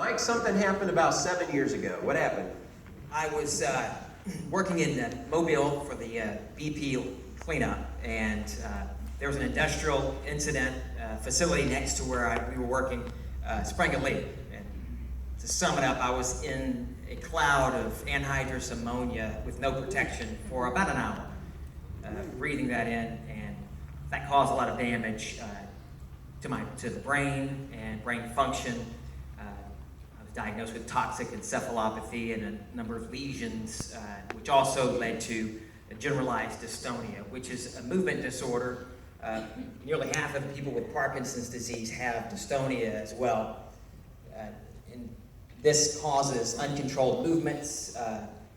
Mike, something happened about 7 years ago. What happened? I was working in Mobile for the BP cleanup, and there was an industrial incident facility next to where we were working, sprang a leak. And to sum it up, I was in a cloud of anhydrous ammonia with no protection for about an hour, breathing that in, and that caused a lot of damage to the brain and brain function. I was diagnosed with toxic encephalopathy and a number of lesions, which also led to a generalized dystonia, which is a movement disorder. Nearly half of the people with Parkinson's disease have dystonia as well. And this causes uncontrolled movements,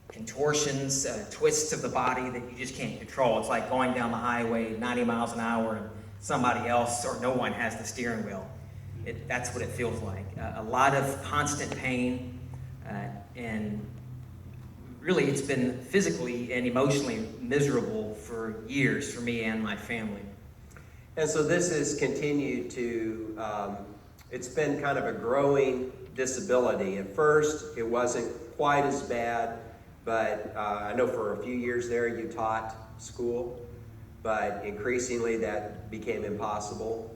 contortions, twists of the body that you just can't control. It's like going down the highway 90 miles an hour and somebody else or no one has the steering wheel. That's what it feels like. A lot of constant pain, and really it's been physically and emotionally miserable for years for me and my family. And so this has continued to, it's been kind of a growing disability. At first, it wasn't quite as bad, but I know for a few years there you taught school, but increasingly that became impossible.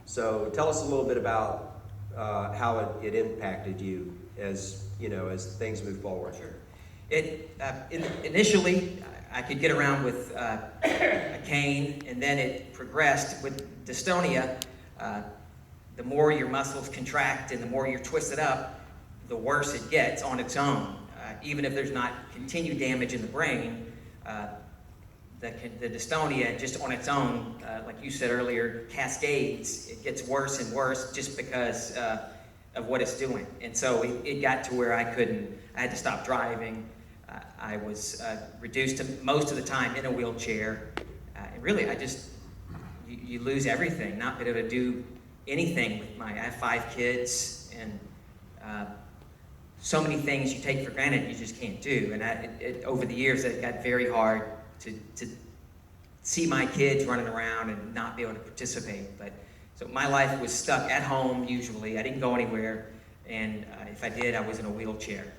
So tell us a little bit about how it impacted you as things move forward. Sure. Initially, I could get around with a cane, and then it progressed with dystonia. The more your muscles contract and the more you're twisted up, the worse it gets on its own. Even if there's not continued damage in the brain, the dystonia just on its own, like you said earlier, cascades. It gets worse and worse just because of what it's doing. And so it got to where I had to stop driving. I was reduced to most of the time in a wheelchair. And really, you lose everything, not being able to do anything with I have 5 kids, and so many things you take for granted you just can't do. And over the years, it got very hard to see my kids running around and not be able to participate. So my life was stuck at home usually. I didn't go anywhere, and if I did, I was in a wheelchair.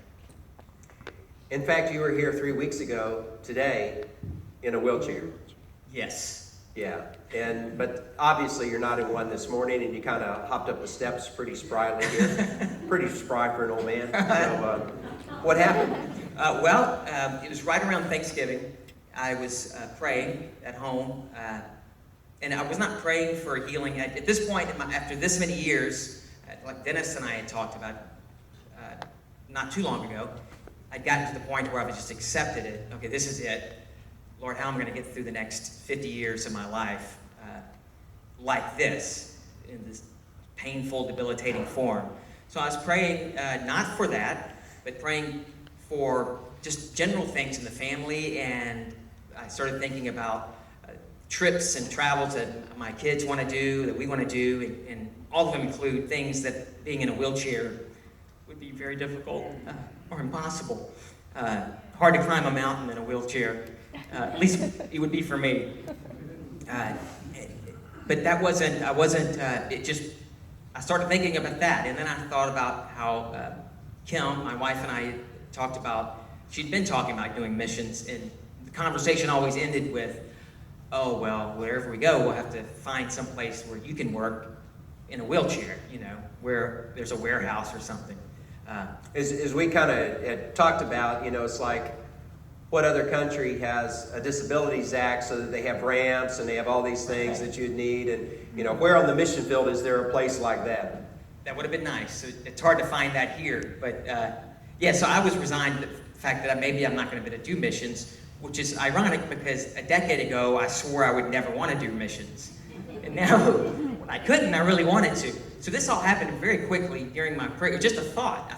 In fact, you were here 3 weeks ago today in a wheelchair. Yes. Yeah, but obviously you're not in one this morning, and you kind of hopped up the steps pretty spryly here. Pretty spry for an old man. So, what happened? It was right around Thanksgiving. I was praying at home, and I was not praying for healing. At this point, after this many years, like Dennis and I had talked about not too long ago, I'd gotten to the point where I just accepted it. Okay, this is it. Lord, how am I going to get through the next 50 years of my life like this, in this painful, debilitating form? So I was praying not for that, but praying for just general things in the family, and I started thinking about trips and travels that my kids want to do, that we want to do, and all of them include things that being in a wheelchair would be very difficult or impossible. Hard to climb a mountain in a wheelchair. At least it would be for me. But that wasn't, I started thinking about that, and then I thought about how Kim, my wife, and I talked about, she'd been talking about doing missions, and the conversation always ended with, oh, well, wherever we go, we'll have to find some place where you can work in a wheelchair, where there's a warehouse or something. As we kind of had talked about, it's like, what other country has a Disabilities Act so that they have ramps and they have all these things that you'd need? And, where on the mission field is there a place like that? That would have been nice. It's hard to find that here. But, so I was resigned to the fact that maybe I'm not going to be able to do missions, which is ironic because a decade ago I swore I would never want to do missions. And now, when I couldn't, I really wanted to. So this all happened very quickly during my prayer. Just a thought. I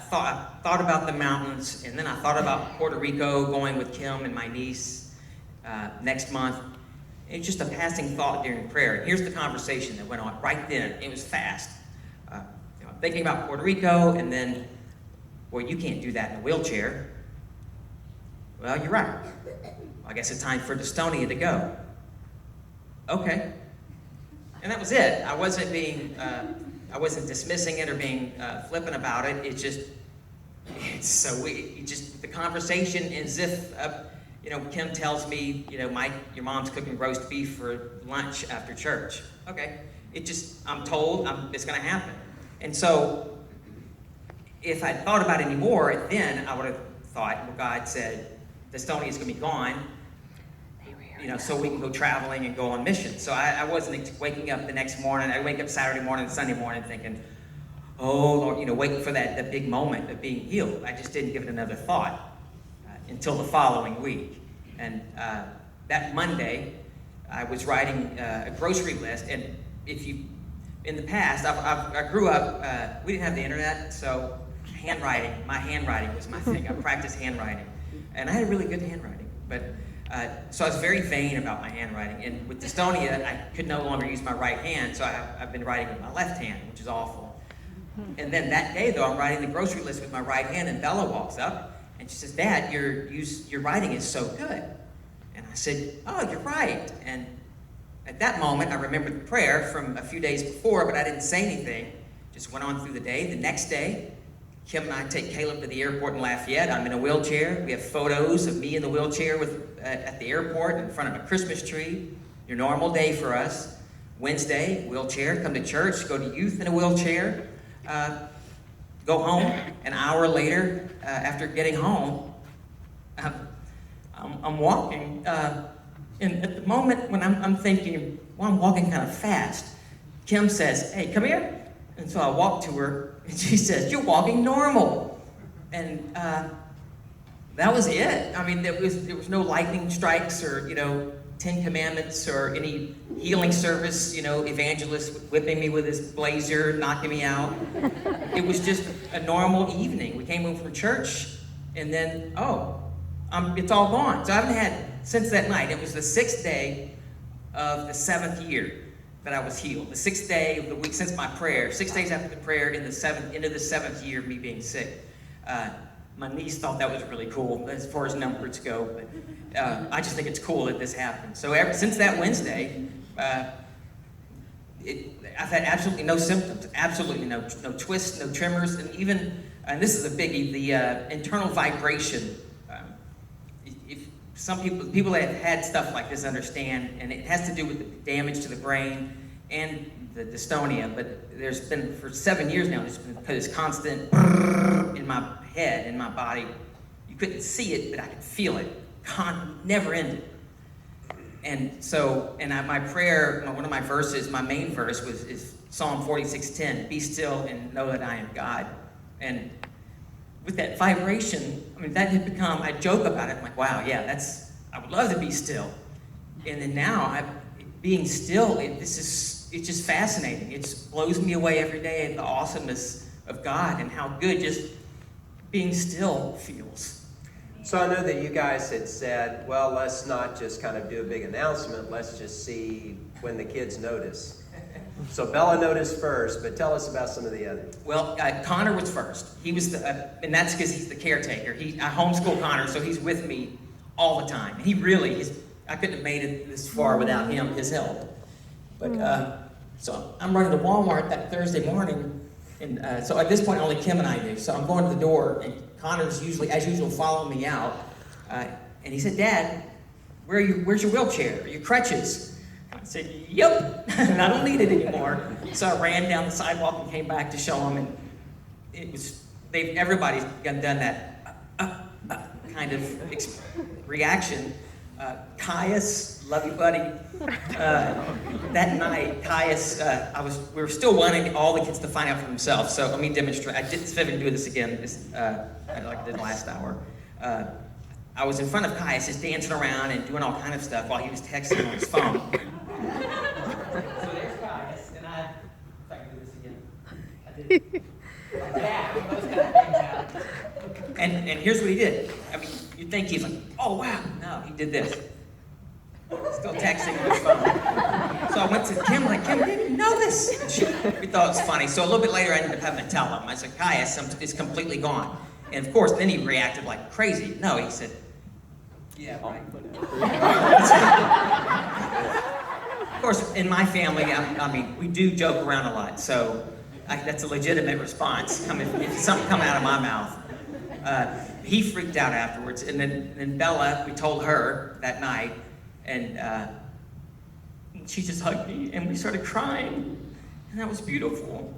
thought about the mountains, and then I thought about Puerto Rico, going with Kim and my niece next month. It's just a passing thought during prayer. And here's the conversation that went on right then. It was fast. I'm thinking about Puerto Rico, and then, well, you can't do that in a wheelchair. Well, you're right. I guess it's time for Dystonia to go. Okay. And that was it. I wasn't being I wasn't dismissing it or being flippant about it. The conversation is if, Kim tells me, Mike, your mom's cooking roast beef for lunch after church. Okay. I'm told it's going to happen. And so, if I'd thought about it anymore, then I would have thought, well, God said, Dystonia is going to be gone, so we can go traveling and go on mission. So I wasn't waking up the next morning. I wake up Saturday morning and Sunday morning thinking, oh, Lord, waiting for that big moment of being healed. I just didn't give it another thought until the following week. And that Monday, I was writing a grocery list. And in the past, I grew up, we didn't have the internet, so my handwriting was my thing. I practiced handwriting. And I had really good handwriting. But so I was very vain about my handwriting. And with dystonia, I could no longer use my right hand, so I've been writing with my left hand, which is awful. And then that day, though, I'm writing the grocery list with my right hand, and Bella walks up, and she says, Dad, your writing is so good. And I said, oh, you're right. And at that moment, I remembered the prayer from a few days before, but I didn't say anything. Just went on through the day. The next day, Kim and I take Caleb to the airport in Lafayette. I'm in a wheelchair. We have photos of me in the wheelchair at the airport in front of a Christmas tree. Your normal day for us. Wednesday, wheelchair, come to church, go to youth in a wheelchair, go home. An hour later, after getting home, I'm walking. And at the moment when I'm thinking, well, I'm walking kind of fast, Kim says, hey, come here. And so I walk to her, and she says, you're walking normal. And that was it. I mean, there was no lightning strikes or, 10 Commandments or any healing service, evangelist whipping me with his blazer, knocking me out. It was just a normal evening. We came home from church, and then, it's all gone. So I haven't had, since that night, it was the 6th day of the 7th year that I was healed. The 6th day of the week since my prayer, 6 days after the prayer into the 7th year of me being sick. My niece thought that was really cool as far as numbers go, but I just think it's cool that this happened. So since that Wednesday, I've had absolutely no symptoms, absolutely no twists, no tremors, and even, and this is a biggie, the internal vibration. Some people that have had stuff like this understand, and it has to do with the damage to the brain and the dystonia, but there's been, for 7 years now, there's been this constant in my head, in my body. You couldn't see it, but I could feel it. Never ended. And so, my prayer, one of my verses, my main verse is Psalm 46:10, be still and know that I am God. And with that vibration, that had become, I joke about it, I'm like, wow, yeah, I would love to be still. And then now, being still, it's just fascinating. It blows me away every day at the awesomeness of God and how good just being still feels. So I know that you guys had said, well, let's not just kind of do a big announcement, let's just see when the kids notice. So Bella noticed first, but tell us about some of the others. Well, Connor was first. He was and that's because he's the caretaker. I homeschool Connor, so he's with me all the time. He really, I couldn't have made it this far without his help. But so I'm running to Walmart that Thursday morning, and so at this point only Kim and I knew. So I'm going to the door, and Connor's usually, as usual, following me out. And he said, Dad, where's your wheelchair? Your crutches? I said, yep, and I don't need it anymore. So I ran down the sidewalk and came back to show him, and everybody's done that kind of reaction. Caius, love you, buddy. That night, Caius, we were still wanting all the kids to find out for themselves. So let me demonstrate. I did do this again, like I did last hour. I was in front of Caius, just dancing around and doing all kind of stuff while he was texting on his phone. So there's Caius, and if I can do this again, I did those kind of things out. And here's what he did. You'd think he's like, oh wow, no, he did this. Still texting on his phone. So I went to Kim, Kim didn't know this. We thought it was funny. So a little bit later, I ended up having to tell him. I said, Caius is completely gone. And of course, then he reacted like crazy. No, he said, yeah, right. Of course, in my family, we do joke around a lot. So that's a legitimate response, if something come out of my mouth. He freaked out afterwards, and then Bella, we told her that night, and she just hugged me, and we started crying, and that was beautiful.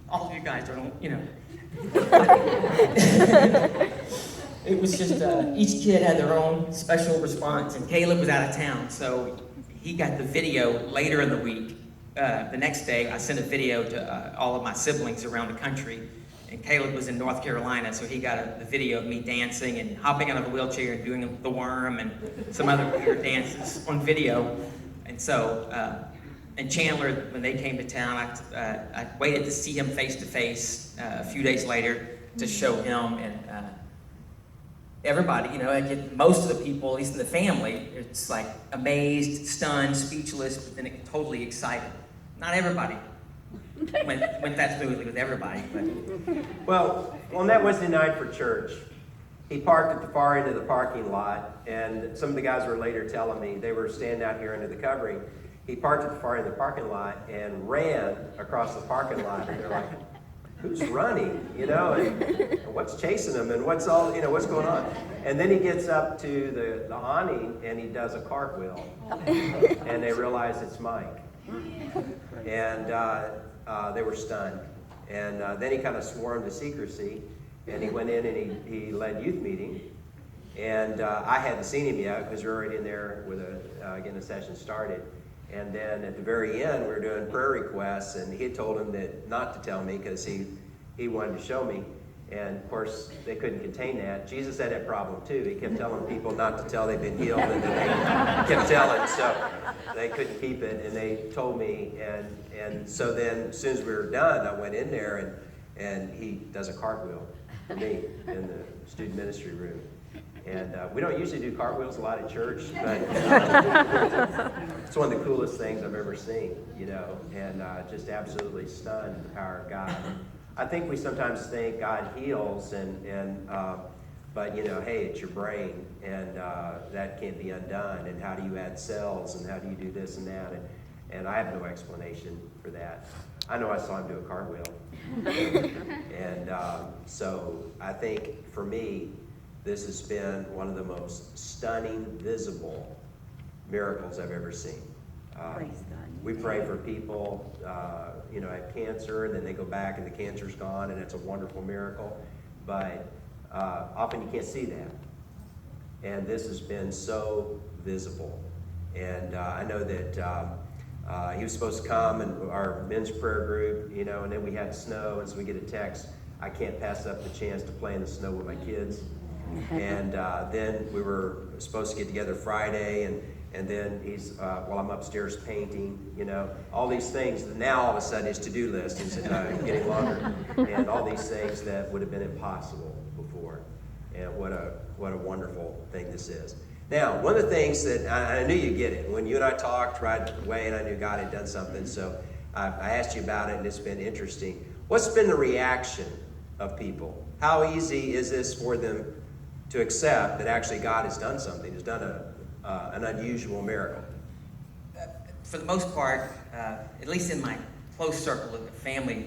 All of you guys don't, It was just, each kid had their own special response, and Caleb was out of town, so he got the video later in the week. The next day, I sent a video to all of my siblings around the country, and Caleb was in North Carolina, so he got the video of me dancing and hopping out of a wheelchair and doing the worm and some other weird dances on video. And so, and Chandler, when they came to town, I waited to see him face to face a few days later to show him, and everybody, most of the people, at least in the family, it's like amazed, stunned, speechless, but then totally excited. Not everybody went that smoothly with everybody, but. Well, on that Wednesday night for church, he parked at the far end of the parking lot, and some of the guys were later telling me they were standing out here under the covering. He parked at the far end of the parking lot and ran across the parking lot, and they're like, who's running, and what's chasing him, and what's going on? And then he gets up to the awning, and he does a cartwheel, and they realize it's Mike. And they were stunned. And then he kind of swore him to secrecy, and he went in and he led youth meeting. And I hadn't seen him yet because we were already in there with getting the session started. And then at the very end, we were doing prayer requests, and he had told him that not to tell me because he wanted to show me. And of course, they couldn't contain that. Jesus had that problem too. He kept telling people not to tell they've been healed, and then they kept telling, so they couldn't keep it. And they told me, and so then as soon as we were done, I went in there, and he does a cartwheel for me in the student ministry room. And we don't usually do cartwheels a lot at church, but it's one of the coolest things I've ever seen, and just absolutely stunned at the power of God. I think we sometimes think God heals, but hey, it's your brain, and that can't be undone. And how do you add cells, and how do you do this and that? And I have no explanation for that. I know I saw him do a cartwheel, and so I think for me, this has been one of the most stunning, visible miracles I've ever seen. Praise God. We pray for people, have cancer, and then they go back and the cancer's gone, and it's a wonderful miracle. But often you can't see that. And this has been so visible. And I know that he was supposed to come and our men's prayer group, and then we had snow, and so we get a text, I can't pass up the chance to play in the snow with my kids. And then we were supposed to get together Friday, and then he's, while I'm upstairs painting, all these things. Now all of a sudden his to-do list is getting longer, and all these things that would have been impossible before. And what a wonderful thing this is. Now, one of the things that, I knew you'd get it. When you and I talked right away, and I knew God had done something, so I asked you about it, and it's been interesting. What's been the reaction of people? How easy is this for them to accept that actually God has done something, has done an unusual miracle? For the most part, at least in my close circle of family,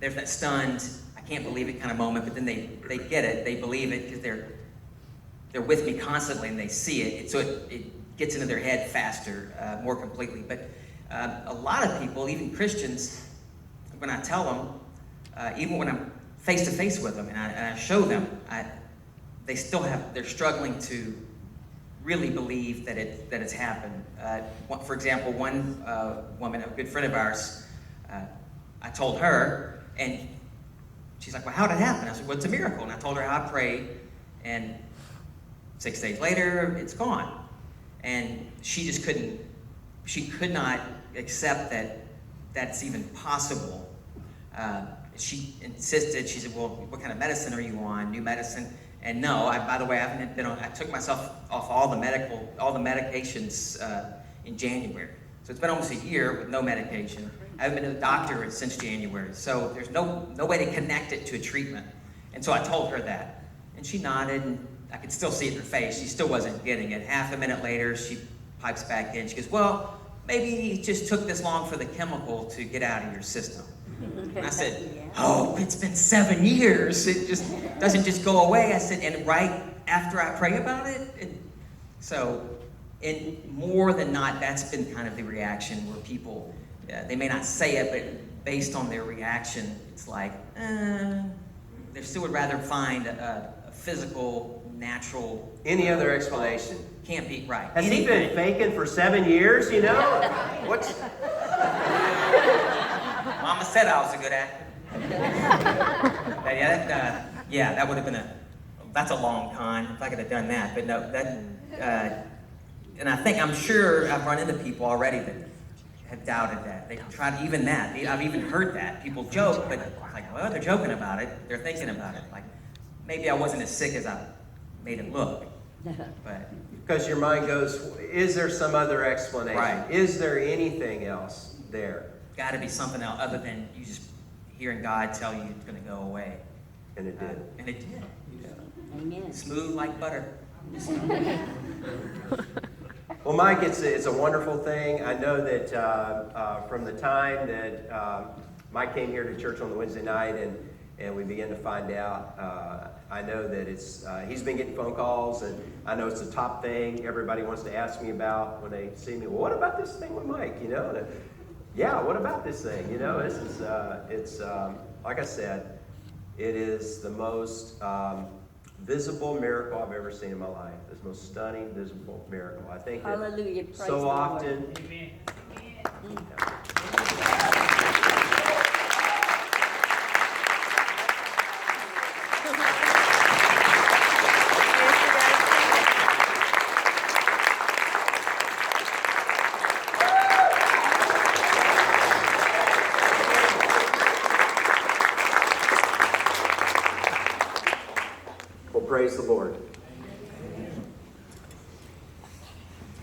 there's that stunned, I can't believe it kind of moment, but then they get it, they believe it because they're with me constantly and they see it, so it gets into their head faster, more completely. But a lot of people, even Christians, when I tell them, even when I'm face to face with them and I show them, they're struggling to really believe that it's happened. For example, one woman, a good friend of ours, I told her, and she's like, well, how did it happen? I said, well, it's a miracle. And I told her how I prayed, and 6 days later, it's gone. And she could not accept that that's even possible. She insisted, she said, well, what kind of medicine are you on? New medicine? And no, by the way, I took myself off all the medications in January. So it's been almost a year with no medication. I haven't been to the doctor since January. So there's no way to connect it to a treatment. And so I told her that. And she nodded, and I could still see it in her face. She still wasn't getting it. Half a minute later, she pipes back in. She goes, well, maybe it just took this long for the chemical to get out of your system. And I said, oh, it's been 7 years. It just doesn't just go away. I said, and right after I pray about it, and more than not, that's been kind of the reaction where people, they may not say it, but based on their reaction, it's like, they still would rather find a physical, natural. Any other explanation? Can't be right. Has he been faking for 7 years, you know? What's... Mama said I was a good actor. But yeah, that would have been that's a long con if I could have done that. But no, and I'm sure I've run into people already that have doubted that. They tried even that. I've even heard that. People joke, but like, well, they're joking about it. They're thinking about it. Like, maybe I wasn't as sick as I made it look. But because your mind goes, is there some other explanation? Right. Is there anything else there? got to be something else other than you just hearing God tell you it's going to go away. And it did. And it did. Amen. Smooth like butter. Well, Mike, it's a wonderful thing. I know that from the time that Mike came here to church on the Wednesday night and we began to find out, I know that he's been getting phone calls, and I know it's the top thing everybody wants to ask me about when they see me. Well, what about this thing with Mike? You know, and, yeah, what about this thing? You know, this is it's like I said, it is the most visible miracle I've ever seen in my life. It's the most stunning, visible miracle. I think that Hallelujah. Praise so the Lord. often. Amen. Well, praise the Lord.